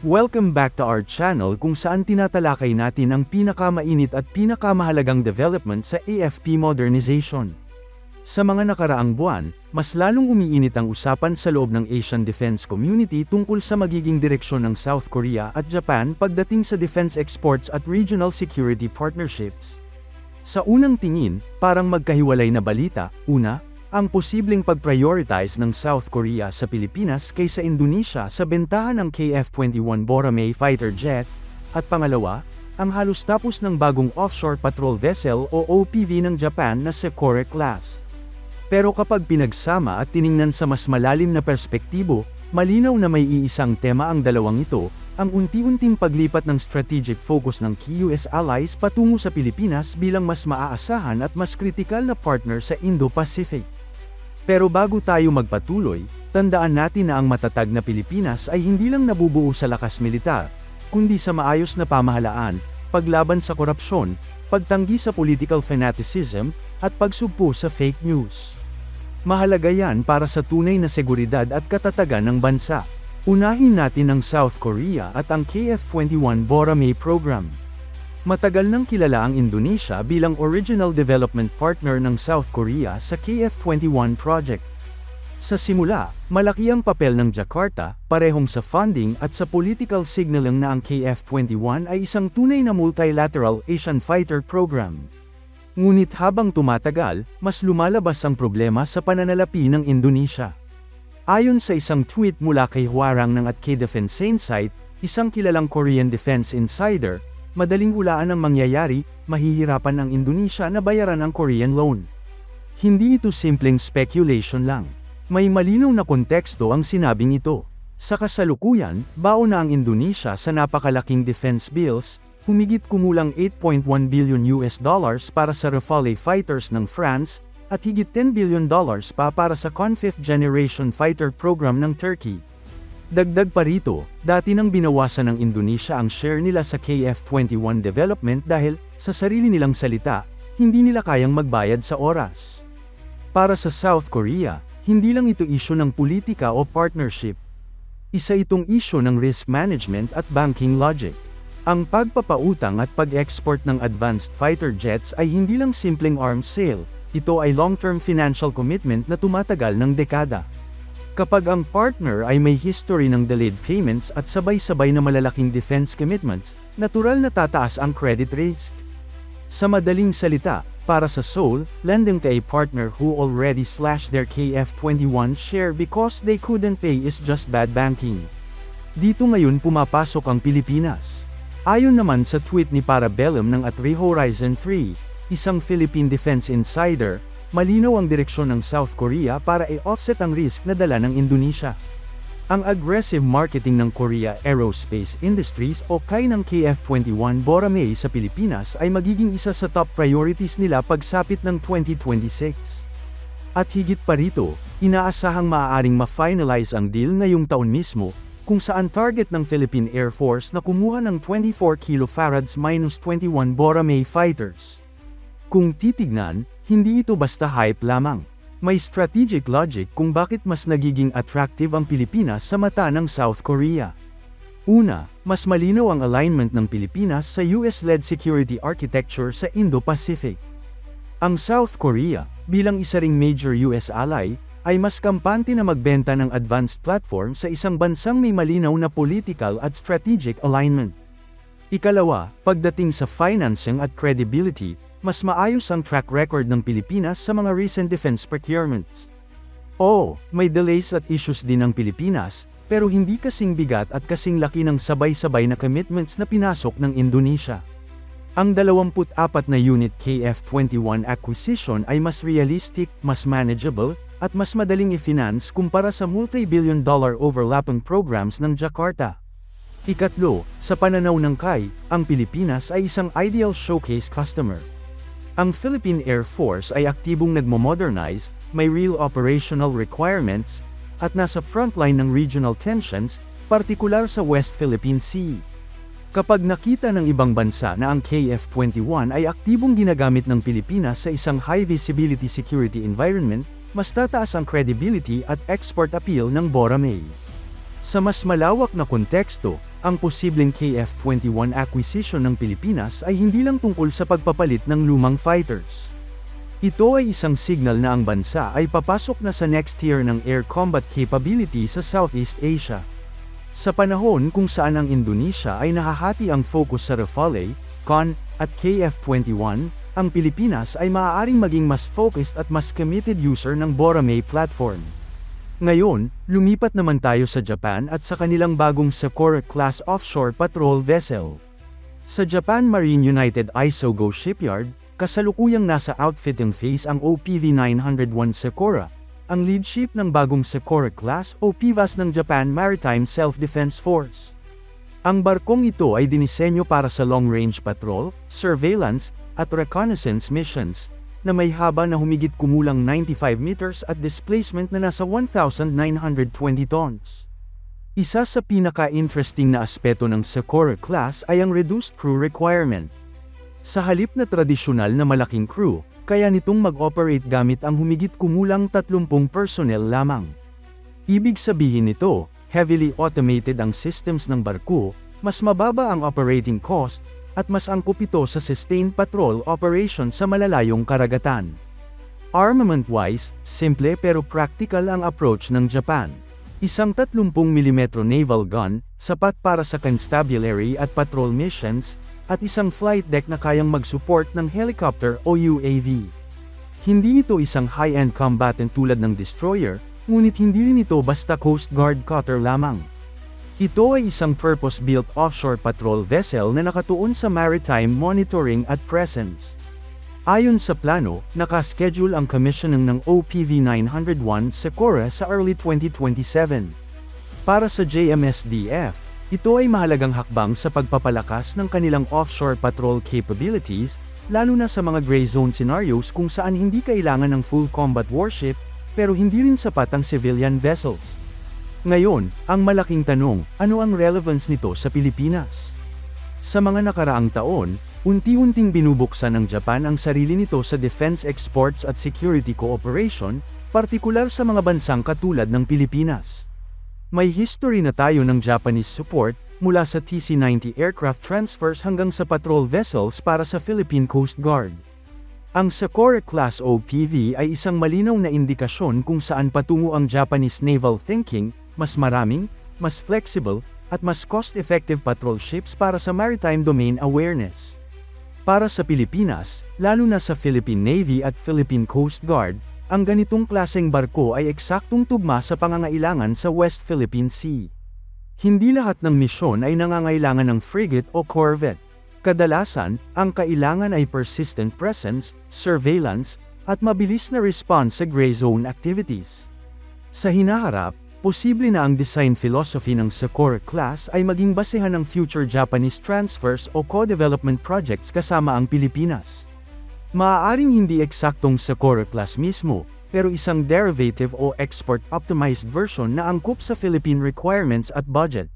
Welcome back to our channel kung saan tinatalakay natin ang pinakamainit at pinakamahalagang development sa AFP modernization. Sa mga nakaraang buwan, mas lalong umiinit ang usapan sa loob ng Asian defense community tungkol sa magiging direksyon ng South Korea at Japan pagdating sa defense exports at regional security partnerships. Sa unang tingin, parang magkahiwalay na balita. Una, ang posibleng pag-prioritize ng South Korea sa Pilipinas kaysa Indonesia sa bentahan ng KF-21 Boramae fighter jet, at pangalawa, ang halos tapos ng bagong offshore patrol vessel o OPV ng Japan na Sekore class. Pero kapag pinagsama at tiningnan sa mas malalim na perspektibo, malinaw na may iisang tema ang dalawang ito, ang unti-unting paglipat ng strategic focus ng key US allies patungo sa Pilipinas bilang mas maaasahan at mas kritikal na partner sa Indo-Pacific. Pero bago tayo magpatuloy, tandaan natin na ang matatag na Pilipinas ay hindi lang nabubuo sa lakas militar, kundi sa maayos na pamahalaan, paglaban sa korupsyon, pagtanggi sa political fanaticism, at pagsugpo sa fake news. Mahalaga yan para sa tunay na seguridad at katatagan ng bansa. Unahin natin ang South Korea at ang KF-21 Boramae program. Matagal nang kilala ang Indonesia bilang original development partner ng South Korea sa KF-21 project. Sa simula, malaki ang papel ng Jakarta, parehong sa funding at sa political signaling na ang KF-21 ay isang tunay na multilateral Asian fighter program. Ngunit habang tumatagal, mas lumalabas ang problema sa pananalapi ng Indonesia. Ayon sa isang tweet mula kay Hwarang ng @KDefense Insight, isang kilalang Korean defense insider, madaling hulaan ang mangyayari, mahihirapan ang Indonesia na bayaran ang Korean loan. Hindi ito simpleng speculation lang. May malinaw na konteksto ang sinabing ito. Sa kasalukuyan, baon na ang Indonesia sa napakalaking defense bills, humigit kumulang $8.1 billion para sa Rafale fighters ng France, at higit $10 billion pa para sa Con-5th Generation Fighter Program ng Turkey. Dagdag pa rito, dati nang binawasan ng Indonesia ang share nila sa KF-21 development dahil, sa sarili nilang salita, hindi nila kayang magbayad sa oras. Para sa South Korea, hindi lang ito isyu ng politika o partnership. Isa itong isyu ng risk management at banking logic. Ang pagpapautang at pag-export ng advanced fighter jets ay hindi lang simpleng arms sale, ito ay long-term financial commitment na tumatagal ng dekada. Kapag ang partner ay may history ng delayed payments at sabay-sabay na malalaking defense commitments, natural na tataas ang credit risk. Sa madaling salita, para sa Seoul, lending to a partner who already slashed their KF-21 share because they couldn't pay is just bad banking. Dito ngayon pumapasok ang Pilipinas. Ayon naman sa tweet ni Parabellum ng @Horizon 3, isang Philippine defense insider, malinaw ang direksyon ng South Korea para i-offset ang risk na dala ng Indonesia. Ang aggressive marketing ng Korea Aerospace Industries o KAI ng KF-21 Boramae sa Pilipinas ay magiging isa sa top priorities nila pagsapit ng 2026. At higit pa rito, inaasahang maaaring ma-finalize ang deal ngayong taon mismo, kung saan target ng Philippine Air Force na kumuha ng 24 kFarads-21 Boramae fighters. Kung titignan, hindi ito basta hype lamang. May strategic logic kung bakit mas nagiging attractive ang Pilipinas sa mata ng South Korea. Una, mas malinaw ang alignment ng Pilipinas sa US-led security architecture sa Indo-Pacific. Ang South Korea, bilang isa ring major US ally, ay mas kampante na magbenta ng advanced platform sa isang bansang may malinaw na political at strategic alignment. Ikalawa, pagdating sa financing at credibility, mas maayos ang track record ng Pilipinas sa mga recent defense procurements. Oo, may delays at issues din ang Pilipinas, pero hindi kasing bigat at kasing laki ng sabay-sabay na commitments na pinasok ng Indonesia. Ang 24 na unit KF-21 acquisition ay mas realistic, mas manageable, at mas madaling i-finance kumpara sa multi-billion dollar overlapping programs ng Jakarta. Ikatlo, sa pananaw ng KAI, ang Pilipinas ay isang ideal showcase customer. Ang Philippine Air Force ay aktibong nagmo-modernize, may real operational requirements, at nasa frontline ng regional tensions, partikular sa West Philippine Sea. Kapag nakita ng ibang bansa na ang KF-21 ay aktibong ginagamit ng Pilipinas sa isang high-visibility security environment, mas tataas ang credibility at export appeal ng Boramae. Sa mas malawak na konteksto, ang posibleng KF-21 acquisition ng Pilipinas ay hindi lang tungkol sa pagpapalit ng lumang fighters. Ito ay isang signal na ang bansa ay papasok na sa next tier ng air combat capability sa Southeast Asia. Sa panahon kung saan ang Indonesia ay nahahati ang focus sa Rafale, CON, at KF-21, ang Pilipinas ay maaaring maging mas focused at mas committed user ng Boracay platform. Ngayon, lumipat naman tayo sa Japan at sa kanilang bagong Sakura-class offshore patrol vessel. Sa Japan Marine United Isogo Shipyard, kasalukuyang nasa outfitting phase ang OPV-901 Sakura, ang lead ship ng bagong Sakura-class o PVAS ng Japan Maritime Self-Defense Force. Ang barkong ito ay dinisenyo para sa long-range patrol, surveillance, at reconnaissance missions, na may haba na humigit kumulang 95 meters at displacement na nasa 1,920 tons. Isa sa pinaka-interesting na aspeto ng Sakura class ay ang reduced crew requirement. Sa halip na tradisyonal na malaking crew, kaya nitong mag-operate gamit ang humigit kumulang 30 personnel lamang. Ibig sabihin nito, heavily automated ang systems ng barko, mas mababa ang operating cost, at mas angkop ito sa sustained patrol operation sa malalayong karagatan. Armament-wise, simple pero practical ang approach ng Japan. Isang 30mm naval gun, sapat para sa constabulary at patrol missions, at isang flight deck na kayang mag-support ng helicopter o UAV. Hindi ito isang high-end combatant tulad ng destroyer, ngunit hindi rin ito basta Coast Guard cutter lamang. Ito ay isang purpose-built offshore patrol vessel na nakatuon sa maritime monitoring at presence. Ayon sa plano, nakaschedule ang commissioning ng OPV-901 Sakura sa early 2027. Para sa JMSDF, ito ay mahalagang hakbang sa pagpapalakas ng kanilang offshore patrol capabilities, lalo na sa mga gray zone scenarios kung saan hindi kailangan ng full combat warship, pero hindi rin sapat ang civilian vessels. Ngayon, ang malaking tanong, ano ang relevance nito sa Pilipinas? Sa mga nakaraang taon, unti-unting binubuksan ng Japan ang sarili nito sa defense exports at security cooperation, partikular sa mga bansang katulad ng Pilipinas. May history na tayo ng Japanese support, mula sa TC-90 aircraft transfers hanggang sa patrol vessels para sa Philippine Coast Guard. Ang Sakura-class OPV ay isang malinaw na indikasyon kung saan patungo ang Japanese naval thinking, mas maraming, mas flexible, at mas cost-effective patrol ships para sa maritime domain awareness. Para sa Pilipinas, lalo na sa Philippine Navy at Philippine Coast Guard, ang ganitong klaseng barko ay eksaktong tugma sa pangangailangan sa West Philippine Sea. Hindi lahat ng misyon ay nangangailangan ng frigate o corvette. Kadalasan, ang kailangan ay persistent presence, surveillance, at mabilis na response sa gray zone activities. Sa hinaharap, posible na ang design philosophy ng Sakura class ay maging basehan ng future Japanese transfers o co-development projects kasama ang Pilipinas. Maaaring hindi eksaktong Sakura class mismo, pero isang derivative o export-optimized version na angkop sa Philippine requirements at budget.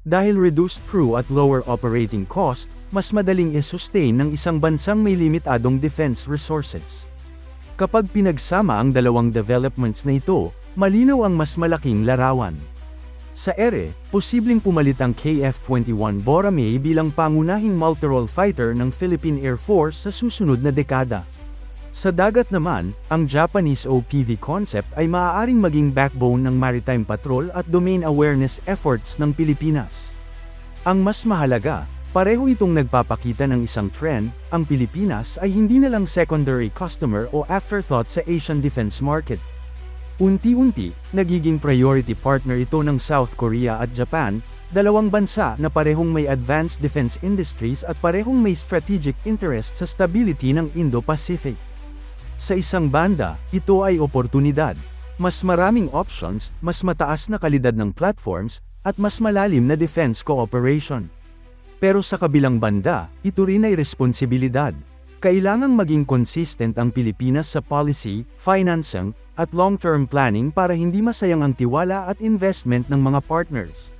Dahil reduced crew at lower operating cost, mas madaling i-sustain ng isang bansang may limitadong defense resources. Kapag pinagsama ang dalawang developments na ito, malinaw ang mas malaking larawan. Sa ere, posibleng pumalit ang KF-21 Boracay bilang pangunahing multirole fighter ng Philippine Air Force sa susunod na dekada. Sa dagat naman, ang Japanese OPV concept ay maaaring maging backbone ng maritime patrol at domain awareness efforts ng Pilipinas. Ang mas mahalaga, pareho itong nagpapakita ng isang trend, ang Pilipinas ay hindi na lang secondary customer o afterthought sa Asian defense market. Unti-unti, nagiging priority partner ito ng South Korea at Japan, dalawang bansa na parehong may advanced defense industries at parehong may strategic interest sa stability ng Indo-Pacific. Sa isang banda, ito ay oportunidad. Mas maraming options, mas mataas na kalidad ng platforms, at mas malalim na defense cooperation. Pero sa kabilang banda, ito rin ay responsibilidad. Kailangang maging consistent ang Pilipinas sa policy, financing, at long-term planning para hindi masayang ang tiwala at investment ng mga partners.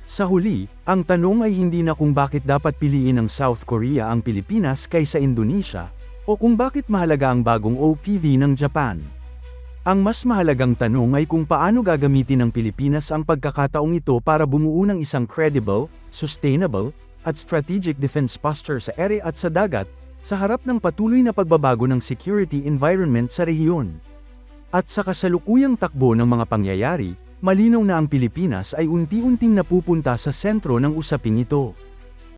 Sa huli, ang tanong ay hindi na kung bakit dapat piliin ng South Korea ang Pilipinas kaysa Indonesia, o kung bakit mahalaga ang bagong OPV ng Japan. Ang mas mahalagang tanong ay kung paano gagamitin ng Pilipinas ang pagkakataong ito para bumuo ng isang credible, sustainable, at strategic defense posture sa ere at sa dagat, sa harap ng patuloy na pagbabago ng security environment sa rehiyon. At sa kasalukuyang takbo ng mga pangyayari, malinaw na ang Pilipinas ay unti-unting napupunta sa sentro ng usaping ito.